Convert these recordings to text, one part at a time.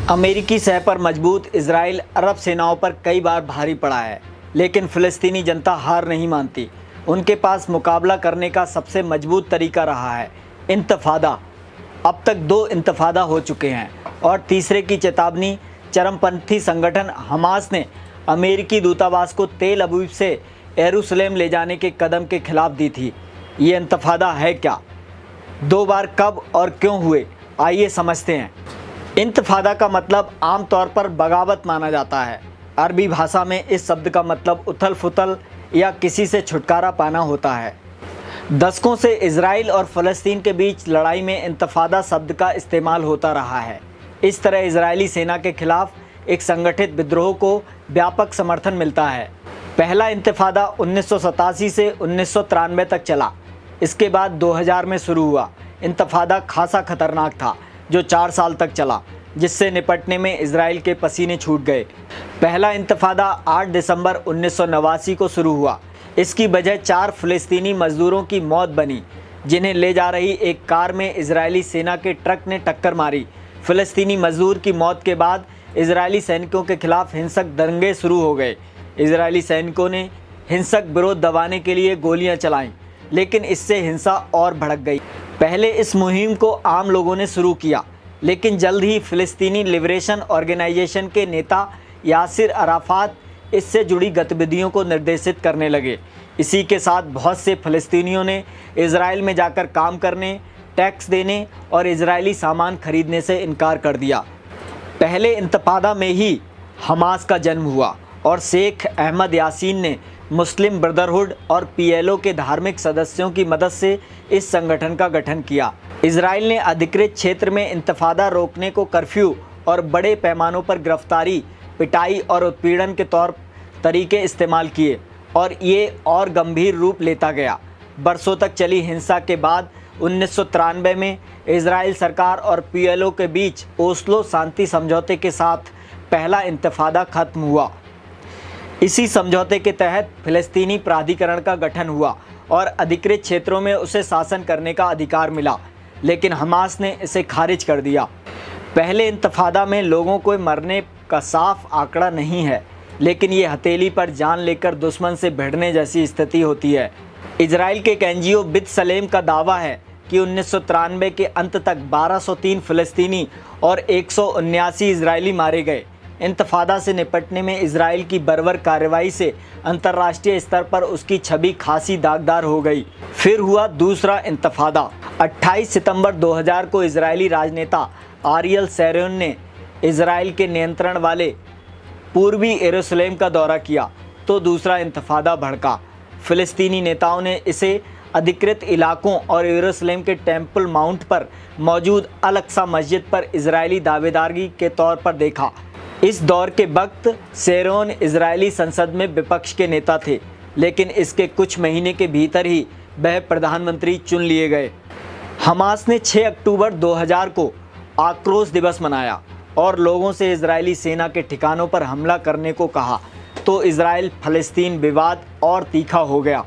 अमेरिकी सह पर मजबूत इजराइल अरब सेनाओं पर कई बार भारी पड़ा है, लेकिन फ़िलिस्तीनी जनता हार नहीं मानती। उनके पास मुकाबला करने का सबसे मजबूत तरीका रहा है इंतफादा। अब तक 2 इंतफादा हो चुके हैं और तीसरे की चेतावनी चरमपंथी संगठन हमास ने अमेरिकी दूतावास को तेल अवीव से यरूशलेम ले जाने के कदम के खिलाफ दी थी। ये इंतफादा है क्या? 2 बार कब और क्यों हुए, आइए समझते हैं। इंतफादा का मतलब आमतौर पर बगावत माना जाता है। अरबी भाषा में इस शब्द का मतलब उथल फुथल या किसी से छुटकारा पाना होता है। दशकों से इजराइल और फ़लस्तीन के बीच लड़ाई में इंतफादा शब्द का इस्तेमाल होता रहा है। इस तरह इजरायली सेना के खिलाफ एक संगठित विद्रोह को व्यापक समर्थन मिलता है। पहला इंतफादा 1987 से 1993 तक चला। इसके बाद 2000 में शुरू हुआ इंतफादा खासा खतरनाक था, जो 4 साल तक चला, जिससे निपटने में इजराइल के पसीने छूट गए। पहला इंतफादा 8 दिसंबर 1989 को शुरू हुआ। इसकी वजह 4 फ़िलिस्तीनी मज़दूरों की मौत बनी, जिन्हें ले जा रही एक कार में इजरायली सेना के ट्रक ने टक्कर मारी। फ़िलिस्तीनी मज़दूर की मौत के बाद इजरायली सैनिकों के खिलाफ हिंसक दंगे शुरू हो गए। इजरायली सैनिकों ने हिंसक विरोध दबाने के लिए गोलियां चलाईं, लेकिन इससे हिंसा और भड़क गई। पहले इस मुहिम को आम लोगों ने शुरू किया, लेकिन जल्द ही फ़िलिस्तीनी लिबरेशन ऑर्गेनाइजेशन के नेता यासिर अराफात इससे जुड़ी गतिविधियों को निर्देशित करने लगे। इसी के साथ बहुत से फ़िलिस्तीनियों ने इजराइल में जाकर काम करने, टैक्स देने और इजरायली सामान खरीदने से इनकार कर दिया। पहले इंतफादा में ही हमास का जन्म हुआ और शेख अहमद यासीन ने मुस्लिम ब्रदरहुड और पीएलओ के धार्मिक सदस्यों की मदद से इस संगठन का गठन किया। इजराइल ने अधिकृत क्षेत्र में इंतफादा रोकने को कर्फ्यू और बड़े पैमानों पर गिरफ्तारी, पिटाई और उत्पीड़न के तौर तरीके इस्तेमाल किए और ये और गंभीर रूप लेता गया। बरसों तक चली हिंसा के बाद 1993 में इजराइल सरकार और पीएलओ के बीच ओस्लो शांति समझौते के साथ पहला इंतफादा खत्म हुआ। इसी समझौते के तहत फ़िलिस्तीनी प्राधिकरण का गठन हुआ और अधिकृत क्षेत्रों में उसे शासन करने का अधिकार मिला, लेकिन हमास ने इसे खारिज कर दिया। पहले इंतफादा में लोगों को मरने का साफ आंकड़ा नहीं है, लेकिन ये हथेली पर जान लेकर दुश्मन से भिड़ने जैसी स्थिति होती है। इजराइल के एक एनजीओ बित्सलेम का दावा है कि 1993 के अंत तक 1203 फ़िलिस्तीनी और 179 इजरायली मारे गए। इंतफादा से निपटने में इजराइल की बर्बर कार्रवाई से अंतर्राष्ट्रीय स्तर पर उसकी छवि खासी दागदार हो गई। फिर हुआ दूसरा इंतफादा। 28 सितंबर 2000 को इजरायली राजनेता आरियल शैरोन ने इजराइल के नियंत्रण वाले पूर्वी यरूशलेम का दौरा किया तो दूसरा इंतफादा भड़का। फ़िलिस्तीनी नेताओं ने इसे अधिकृत इलाकों और यरूशलेम के टेम्पल माउंट पर मौजूद अल-अक्सा मस्जिद पर इजरायली दावेदारी के तौर पर देखा। इस दौर के वक्त शेरोन इजरायली संसद में विपक्ष के नेता थे, लेकिन इसके कुछ महीने के भीतर ही वह प्रधानमंत्री चुन लिए गए। हमास ने 6 अक्टूबर 2000 को आक्रोश दिवस मनाया और लोगों से इजरायली सेना के ठिकानों पर हमला करने को कहा, तो इजराइल फ़लस्तीन विवाद और तीखा हो गया।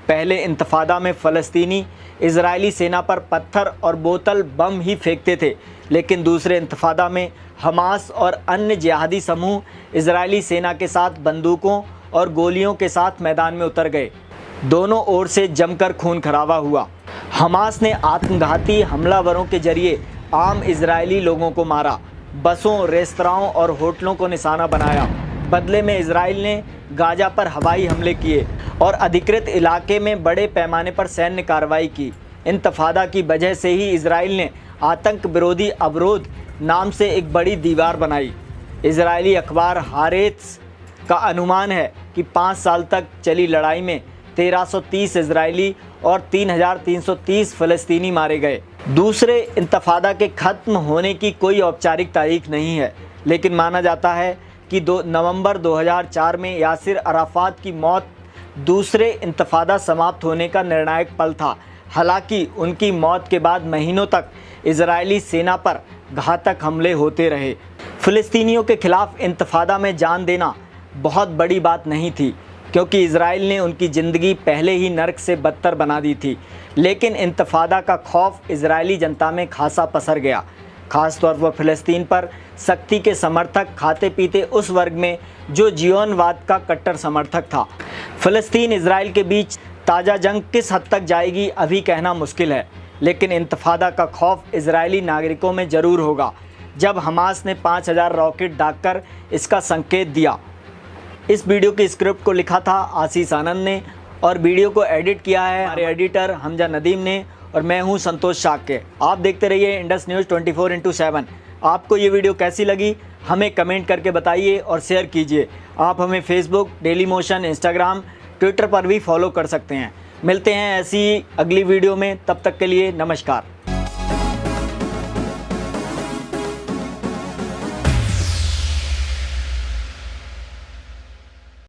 पहले इंतफादा में फ़लस्तीनी इजरायली सेना पर पत्थर और बोतल बम ही फेंकते थे, लेकिन दूसरे इंतफादा में हमास और अन्य जिहादी समूह इजरायली सेना के साथ बंदूकों और गोलियों के साथ मैदान में उतर गए। दोनों ओर से जमकर खून खराबा हुआ। हमास ने आत्मघाती हमलावरों के जरिए आम इजरायली लोगों को मारा, बसों, रेस्तराओं और होटलों को निशाना बनाया। बदले में इजराइल ने गाजा पर हवाई हमले किए और अधिकृत इलाके में बड़े पैमाने पर सैन्य कार्रवाई की। इंतफादा की वजह से ही इजराइल ने आतंक विरोधी अवरोध नाम से एक बड़ी दीवार बनाई। इजरायली अखबार हारेत्स का अनुमान है कि 5 साल तक चली लड़ाई में 1330 इजरायली और 3330 फ़लस्तीनी मारे गए। दूसरे इंतफादा के खत्म होने की कोई औपचारिक तारीख नहीं है, लेकिन माना जाता है कि नवंबर 2004 में यासिर अराफात की मौत दूसरे इंतफादा समाप्त होने का निर्णायक पल था। हालांकि उनकी मौत के बाद महीनों तक इजरायली सेना पर घातक हमले होते रहे। फ़िलिस्तीनियों के खिलाफ इंतफादा में जान देना बहुत बड़ी बात नहीं थी, क्योंकि इजराइल ने उनकी ज़िंदगी पहले ही नर्क से बदतर बना दी थी। लेकिन इंतफादा का खौफ इजरायली जनता में खासा पसर गया। खास तौर पर फ़लस्तीन पर सख्ती के समर्थक, खाते पीते उस वर्ग में जो जीवनवाद का कट्टर समर्थक था। फ़लस्तीन इजराइल के बीच ताज़ा जंग किस हद तक जाएगी अभी कहना मुश्किल है, लेकिन इंतफादा का खौफ इजरायली नागरिकों में ज़रूर होगा। जब हमास ने 5000 रॉकेट दागकर इसका संकेत दिया। इस वीडियो की स्क्रिप्ट को लिखा था आशीष आनंद ने और वीडियो को एडिट किया है हमारे एडिटर हमजा नदीम ने, और मैं हूं संतोष शाक्य। आप देखते रहिए इंडस न्यूज़ 24/7। आपको ये वीडियो कैसी लगी हमें कमेंट करके बताइए और शेयर कीजिए। आप हमें Facebook, daily motion, Instagram, Twitter पर भी फॉलो कर सकते हैं। मिलते हैं ऐसी अगली वीडियो में, तब तक के लिए नमस्कार।